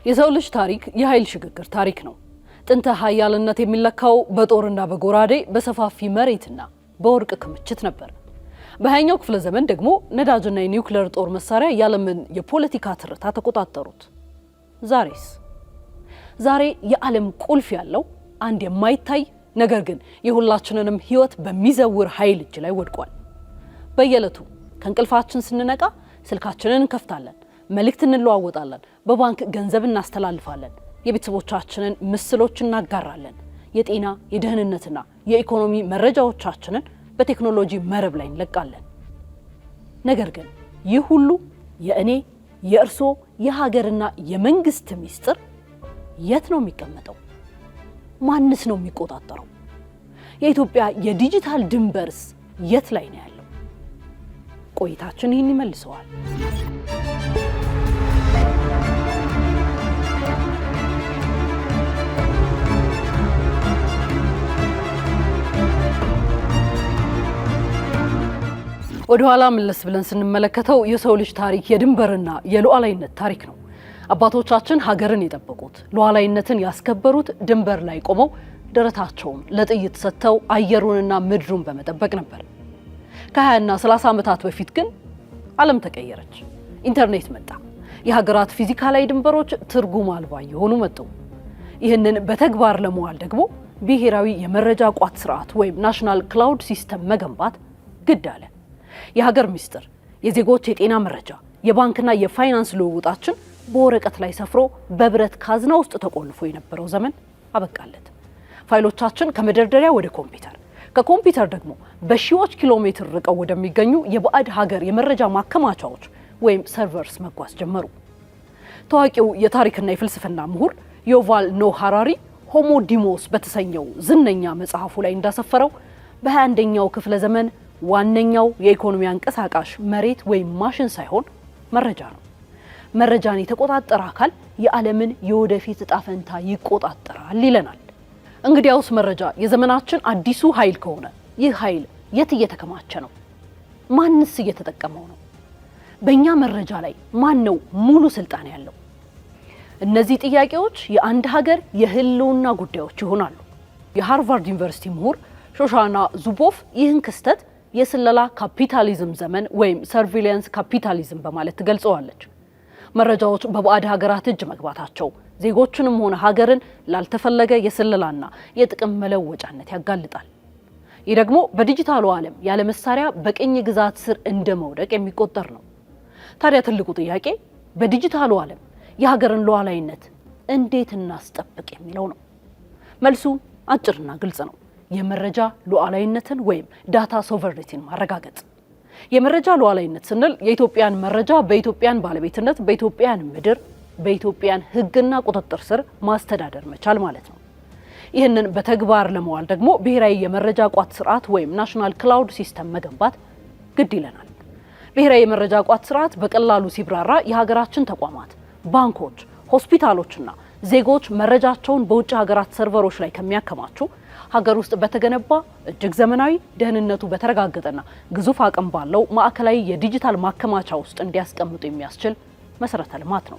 የሰው ልጅ ታሪክ የኃይል ሽግግር ታሪክ ነው። ጥንተ ኃያልነት የሚለካው በጦርና በጎራዴ በሰፋፊ መሬትና በወርቅ ክምችት ነበር። በ20ኛው ክፍለ ዘመን ደግሞ ነዳጅና የኒውክሌር ጦር መሳሪያ የዓለምን የፖለቲካ ትርታ ተቆጣጠሩት። ዛሬ የዓለም ቁልፍ ያለው አንድ የማይታይ ነገር ግን የሁላችንንም ሕይወት በሚዘውር ኃይል እጅ ላይ ወድቋል። በየዕለቱ ከእንቅልፋችን ስንነቃ ስልካችንን እንከፍታለን፣ መልእክት እንለዋወጣለን፣ በባንክ ገንዘብ እናስተላልፋለን፣ የቤተሰቦቻችንን ምስሎች እናጋራለን፣ የጤና የደህንነትና የኢኮኖሚ መረጃዎቻችንን በቴክኖሎጂ መረብ ላይ እንለቃለን። ነገር ግን ይህ ሁሉ የእኔ የእርሶ የሀገርና የመንግስት ሚስጥር የት ነው የሚቀመጠው? ማንስ ነው የሚቆጣጠረው? የኢትዮጵያ የዲጂታል ድንበርስ የት ላይ ነው ያለው? ቆይታችን ይህን ይመልሰዋል። ወደ ኋላ መለስ ብለን ስንመለከተው የሰው ልጅ ታሪክ የድንበርና የሉዓላዊነት ታሪክ ነው። አባቶቻችን ሀገርን የጠበቁት ሉዓላዊነትን ያስከበሩት ድንበር ላይ ቆመው ደረታቸውን ለጥይት ሰጥተው አየሩንና ምድሩን በመጠበቅ ነበር። ከ20ና 30 ዓመታት በፊት ግን ዓለም ተቀየረች። ኢንተርኔት መጣ። የሀገራት ፊዚካላዊ ድንበሮች ትርጉም አልባ የሆኑ መጡ። ይህንን በተግባር ለመዋል ደግሞ ብሔራዊ የመረጃ ቋት ስርዓት ወይም ናሽናል ክላውድ ሲስተም መገንባት ግድ አለ። የሀገር ሚስጥር፣ የዜጎች የጤና መረጃ፣ የባንክና የፋይናንስ ልውውጣችን በወረቀት ላይ ሰፍሮ በብረት ካዝና ውስጥ ተቆልፎ የነበረው ዘመን አበቃለት። ፋይሎቻችን ከመደርደሪያ ወደ ኮምፒውተር፣ ከኮምፒውተር ደግሞ በሺዎች ኪሎ ሜትር ርቀው ወደሚገኙ የባዕድ ሀገር የመረጃ ማከማቻዎች ወይም ሰርቨርስ መጓዝ ጀመሩ። ታዋቂው የታሪክና የፍልስፍና ምሁር ዩቫል ኖህ ሃራሪ ሆሞ ዲሞስ በተሰኘው ዝነኛ መጽሐፉ ላይ እንዳሰፈረው በ21ኛው ክፍለ ዘመን ዋነኛው የኢኮኖሚ አንቀሳቃሽ መሬት ወይም ማሽን ሳይሆን መረጃ ነው። መረጃን የተቆጣጠረ አካል የዓለምን የወደፊት ዕጣ ፈንታ ይቆጣጠራል ይለናል። እንግዲያውስ መረጃ የዘመናችን አዲሱ ኃይል ከሆነ ይህ ኃይል የት እየተከማቸ ነው? ማንስ እየተጠቀመው ነው? በእኛ መረጃ ላይ ማን ነው ሙሉ ስልጣን ያለው? እነዚህ ጥያቄዎች የአንድ ሀገር የህልውና ጉዳዮች ይሆናሉ። የሃርቫርድ ዩኒቨርሲቲ ምሁር ሾሻና ዙቦፍ ይህን ክስተት የስለላ ካፒታሊዝም ዘመን ወይም ሰርቪሊያንስ ካፒታሊዝም በማለት ትገልጸዋለች። መረጃዎች በባዕድ ሀገራት እጅ መግባታቸው ዜጎችንም ሆነ ሀገርን ላልተፈለገ የስለላና የጥቅም መለወጫነት ያጋልጣል። ይህ ደግሞ በዲጂታሉ ዓለም ያለ መሳሪያ በቅኝ ግዛት ስር እንደ መውደቅ የሚቆጠር ነው። ታዲያ ትልቁ ጥያቄ በዲጂታሉ ዓለም የሀገርን ሉዓላዊነት እንዴት እናስጠብቅ የሚለው ነው። መልሱ አጭርና ግልጽ ነው። የመረጃ ሉዓላዊነትን ወይም ዳታ ሶቨሬኒቲን ማረጋገጥ። የመረጃ ሉዓላዊነት ስንል የኢትዮጵያን መረጃ በኢትዮጵያን ባለቤትነት፣ በኢትዮጵያን ምድር፣ በኢትዮጵያን ሕግና ቁጥጥር ስር ማስተዳደር መቻል ማለት ነው። ይህንን በተግባር ለመዋል ደግሞ ብሔራዊ የመረጃ ቋት ስርዓት ወይም ናሽናል ክላውድ ሲስተም መገንባት ግድ ይለናል። ብሔራዊ የመረጃ ቋት ስርዓት በቀላሉ ሲብራራ የሀገራችን ተቋማት፣ ባንኮች፣ ሆስፒታሎችና ዜጎች መረጃቸውን በውጭ ሀገራት ሰርቨሮች ላይ ከሚያከማቹ ሀገር ውስጥ በተገነባ እጅግ ዘመናዊ ደህንነቱ በተረጋገጠና ግዙፍ አቅም ባለው ማዕከላዊ የዲጂታል ማከማቻ ውስጥ እንዲያስቀምጡ የሚያስችል መሰረተ ልማት ነው።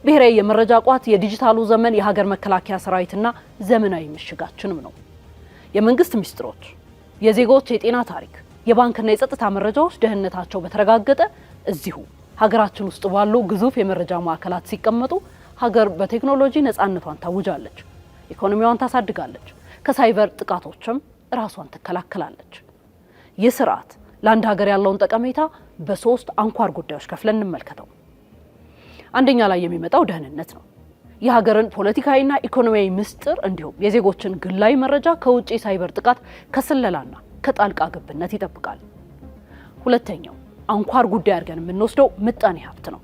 ብሔራዊ የመረጃ ቋት የዲጂታሉ ዘመን የሀገር መከላከያ ሰራዊትና ዘመናዊ ምሽጋችንም ነው። የመንግስት ሚስጥሮች፣ የዜጎች የጤና ታሪክ፣ የባንክና የጸጥታ መረጃዎች ደህንነታቸው በተረጋገጠ እዚሁ ሀገራችን ውስጥ ባሉ ግዙፍ የመረጃ ማዕከላት ሲቀመጡ ሀገር በቴክኖሎጂ ነፃነቷን ታውጃለች፣ ኢኮኖሚዋን ታሳድጋለች፣ ከሳይበር ጥቃቶችም ራሷን ትከላከላለች። ይህ ስርዓት ለአንድ ሀገር ያለውን ጠቀሜታ በሶስት አንኳር ጉዳዮች ከፍለን እንመልከተው። አንደኛ ላይ የሚመጣው ደህንነት ነው። የሀገርን ፖለቲካዊና ኢኮኖሚያዊ ምስጢር እንዲሁም የዜጎችን ግላዊ መረጃ ከውጭ ሳይበር ጥቃት፣ ከስለላና ከጣልቃ ገብነት ይጠብቃል። ሁለተኛው አንኳር ጉዳይ አድርገን የምንወስደው ምጣኔ ሀብት ነው።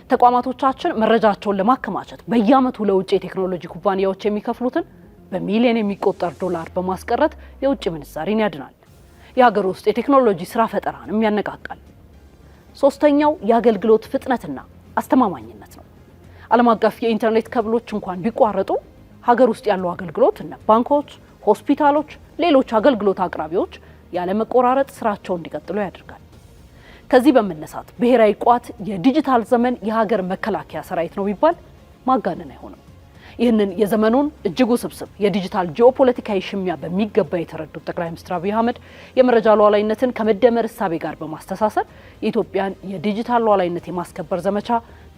ተቋማቶቻችን መረጃቸውን ለማከማቸት በየዓመቱ ለውጭ የቴክኖሎጂ ኩባንያዎች የሚከፍሉትን በሚሊዮን የሚቆጠር ዶላር በማስቀረት የውጭ ምንዛሪን ያድናል። የሀገር ውስጥ የቴክኖሎጂ ስራ ፈጠራንም ያነቃቃል። ሶስተኛው የአገልግሎት ፍጥነትና አስተማማኝነት ነው። ዓለም አቀፍ የኢንተርኔት ከብሎች እንኳን ቢቋረጡ ሀገር ውስጥ ያለው አገልግሎት እነ ባንኮች፣ ሆስፒታሎች፣ ሌሎች አገልግሎት አቅራቢዎች ያለ መቆራረጥ ስራቸውን እንዲቀጥሉ ያደርጋል። ከዚህ በመነሳት ብሔራዊ ቋት የዲጂታል ዘመን የሀገር መከላከያ ሰራዊት ነው ቢባል ማጋነን አይሆንም። ይህንን የዘመኑን እጅግ ውስብስብ የዲጂታል ጂኦፖለቲካዊ ሽሚያ በሚገባ የተረዱት ጠቅላይ ሚኒስትር አብይ አህመድ የመረጃ ሉዓላዊነትን ከመደመር እሳቤ ጋር በማስተሳሰር የኢትዮጵያን የዲጂታል ሉዓላዊነት የማስከበር ዘመቻ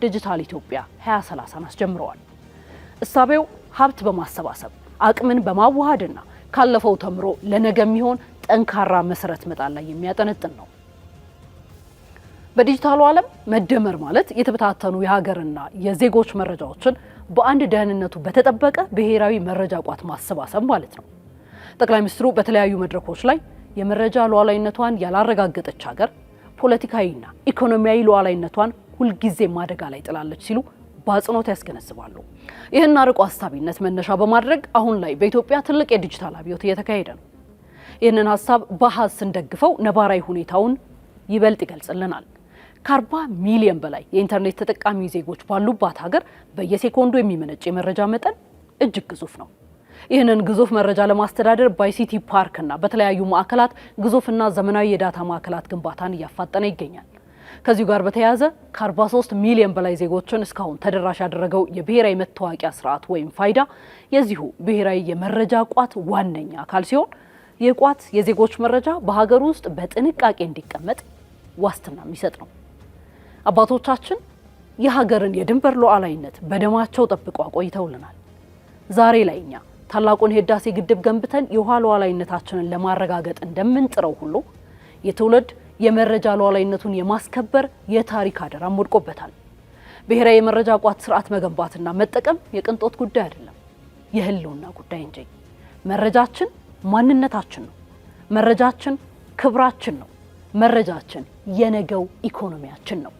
ዲጂታል ኢትዮጵያ 2030 አስጀምረዋል። እሳቤው ሀብት በማሰባሰብ አቅምን በማዋሃድና ካለፈው ተምሮ ለነገ የሚሆን ጠንካራ መሰረት መጣል ላይ የሚያጠነጥን ነው። በዲጂታሉ ዓለም መደመር ማለት የተበታተኑ የሀገርና የዜጎች መረጃዎችን በአንድ ደህንነቱ በተጠበቀ ብሔራዊ መረጃ ቋት ማሰባሰብ ማለት ነው። ጠቅላይ ሚኒስትሩ በተለያዩ መድረኮች ላይ የመረጃ ሉዓላዊነቷን ያላረጋገጠች ሀገር ፖለቲካዊና ኢኮኖሚያዊ ሉዓላዊነቷን ሁልጊዜ አደጋ ላይ ጥላለች ሲሉ በአጽንኦት ያስገነዝባሉ። ይህን አርቆ አሳቢነት መነሻ በማድረግ አሁን ላይ በኢትዮጵያ ትልቅ የዲጂታል አብዮት እየተካሄደ ነው። ይህንን ሀሳብ በአሃዝ ስንደግፈው ነባራዊ ሁኔታውን ይበልጥ ይገልጽልናል። ከ40 ሚሊዮን በላይ የኢንተርኔት ተጠቃሚ ዜጎች ባሉባት ሀገር በየሴኮንዱ የሚመነጭ የመረጃ መጠን እጅግ ግዙፍ ነው። ይህንን ግዙፍ መረጃ ለማስተዳደር በአይሲቲ ፓርክና በተለያዩ ማዕከላት ግዙፍና ዘመናዊ የዳታ ማዕከላት ግንባታን እያፋጠነ ይገኛል። ከዚሁ ጋር በተያያዘ ከ43 ሚሊዮን በላይ ዜጎችን እስካሁን ተደራሽ ያደረገው የብሔራዊ መታወቂያ ስርዓት ወይም ፋይዳ የዚሁ ብሔራዊ የመረጃ ቋት ዋነኛ አካል ሲሆን ይህ ቋት የዜጎች መረጃ በሀገር ውስጥ በጥንቃቄ እንዲቀመጥ ዋስትና የሚሰጥ ነው። አባቶቻችን የሀገርን የድንበር ሉዓላዊነት በደማቸው ጠብቀው አቆይተውልናል። ዛሬ ላይ እኛ ታላቁን የህዳሴ ግድብ ገንብተን የውሃ ሉዓላዊነታችንን ለማረጋገጥ እንደምንጥረው ሁሉ የትውልድ የመረጃ ሉዓላዊነቱን የማስከበር የታሪክ አደራም ወድቆበታል። ብሔራዊ የመረጃ ቋት ስርዓት መገንባትና መጠቀም የቅንጦት ጉዳይ አይደለም፣ የህልውና ጉዳይ እንጂ። መረጃችን ማንነታችን ነው። መረጃችን ክብራችን ነው። መረጃችን የነገው ኢኮኖሚያችን ነው።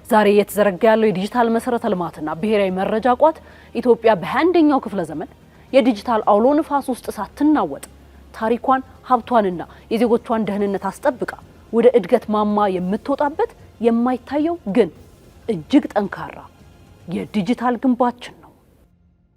ዛሬ እየተዘረጋ ያለው የዲጂታል መሰረተ ልማትና ብሔራዊ መረጃ ቋት ኢትዮጵያ በ21ኛው ክፍለ ዘመን የዲጂታል አውሎ ንፋስ ውስጥ ሳትናወጥ ታሪኳን፣ ሀብቷንና የዜጎቿን ደህንነት አስጠብቃ ወደ እድገት ማማ የምትወጣበት የማይታየው ግን እጅግ ጠንካራ የዲጂታል ግንባችን